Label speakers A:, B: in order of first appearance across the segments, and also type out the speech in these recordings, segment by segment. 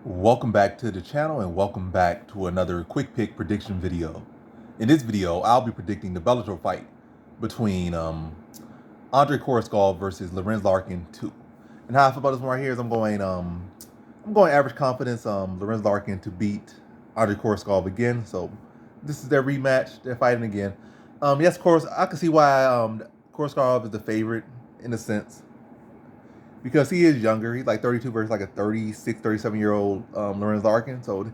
A: Welcome back to the channel and welcome back to another quick pick prediction video. In this video, I'll be predicting the Bellator fight between Andrey Koreshkov versus Lorenz Larkin 2. And how I feel about this one right here is I'm going average confidence Lorenz Larkin to beat Andrey Koreshkov again. So this is their rematch. They're fighting again. Yes, of course, I can see why Koreshkov is the favorite in a sense, because he is younger. He's like 32 versus like a 36, 37-year-old Lorenz Larkin. So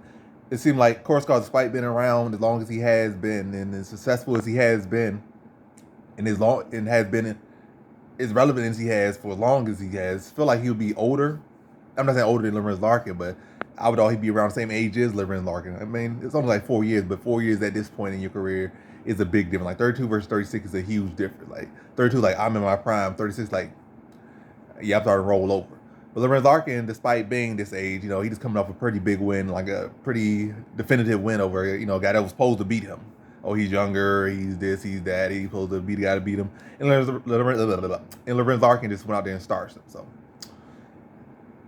A: it seemed like Koreshkov, despite being around as long as he has been and as successful as he has been, and has been as relevant as he has for as long as he has, feel like he'll be older. I'm not saying older than Lorenz Larkin, but I would he'd be around the same age as Lorenz Larkin. I mean, it's only like 4 years, but 4 years at this point in your career is a big difference. Like 32 versus 36 is a huge difference. Like 32, like I'm in my prime. 36, like yeah, I'm starting to roll over. But Lorenz Larkin, despite being this age, he just coming off a pretty big win, like a pretty definitive win over, a guy that was supposed to beat him. Oh, he's younger, he's this, he's that, he's supposed to be the guy to beat him. And Lorenz Larkin just went out there and starched him. So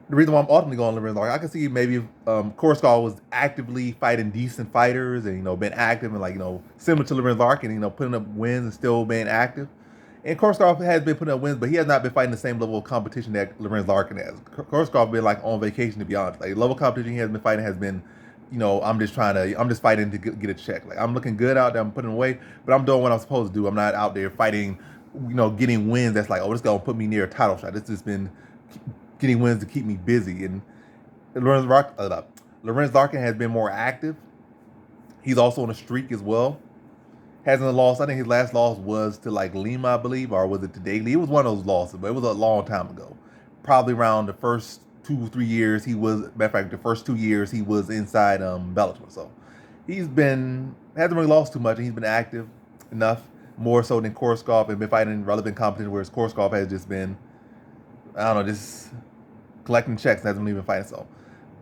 A: the reason why I'm ultimately going Lorenz Larkin, I can see maybe if Koreshkov was actively fighting decent fighters and, been active and similar to Lorenz Larkin, putting up wins and still being active. And Koreshkov has been putting up wins, but he has not been fighting the same level of competition that Lorenz Larkin has. Koreshkov been like on vacation, to be honest. Like, the level of competition he has been fighting has been, I'm just fighting to get a check. Like, I'm looking good out there, I'm putting away, but I'm doing what I'm supposed to do. I'm not out there fighting, getting wins that's like, oh, this gonna put me near a title shot. It's just been getting wins to keep me busy. And Lorenz Larkin has been more active. He's also on a streak as well. Hasn't lost. I think his last loss was to like Lima, I believe, or was it to Daly? It was one of those losses, but it was a long time ago. Probably around the first 2-3 years he was. Matter of fact, the first 2 years he was inside Bellator. So hasn't really lost too much, and he's been active enough, more so than Koreshkov, and been fighting relevant competition. Whereas Koreshkov has just been, I don't know, just collecting checks and hasn't really been fighting. So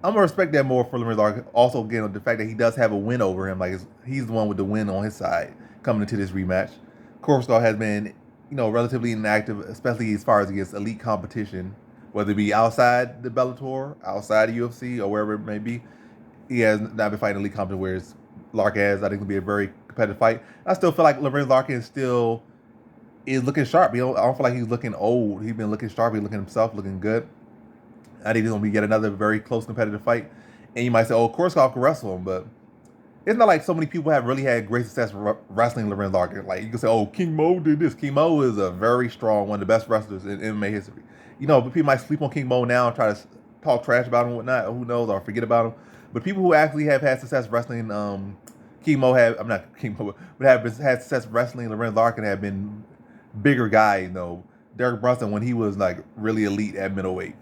A: I'm gonna respect that more for Lorenz Larkin. Also, again, the fact that he does have a win over him, like he's the one with the win on his side coming into this rematch. Koreshkov has been, relatively inactive, especially as far as against elite competition, whether it be outside the Bellator, outside the UFC, or wherever it may be. He has not been fighting elite competition, whereas Larkin has. I think it'll be a very competitive fight. I still feel like Lorenz Larkin still is looking sharp. I don't feel like he's looking old. He's been looking sharp. He's looking himself, looking good. I think it's going to be yet another very close competitive fight. And you might say, oh, Koreshkov can wrestle him, but it's not like so many people have really had great success wrestling Lorenz Larkin. Like, you can say, oh, King Mo did this. King Mo is a very strong, one of the best wrestlers in MMA history. But people might sleep on King Mo now and try to talk trash about him and whatnot, or who knows, or forget about him. But people who actually have had success wrestling King Mo I'm not King Mo, but have had success wrestling Lorenz Larkin have been bigger guys. Derek Brunson when he was like really elite at middleweight.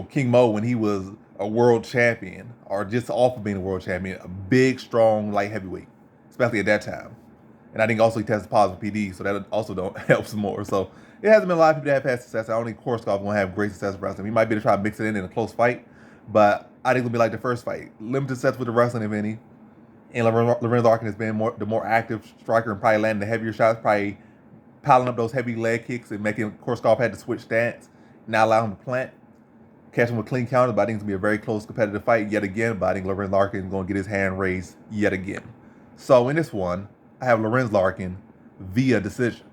A: King Mo when he was a world champion, or just off of being a world champion, a big, strong light heavyweight, especially at that time. And I think also he tested positive for PD, so that also helps more. So it hasn't been a lot of people that have had success. I don't think Koreshkov going to have great success wrestling. He might be able to try to mix it in a close fight, but I think it'll be like the first fight. Limited sets with the wrestling, if any. And Lorenz Larkin has been the more active striker and probably landing the heavier shots, probably piling up those heavy leg kicks and making Koreshkov had to switch stance, not allow him to plant. Catch him with clean counters, but I think it's going to be a very close competitive fight yet again. But I think Lorenz Larkin is going to get his hand raised yet again. So in this one, I have Lorenz Larkin via decision.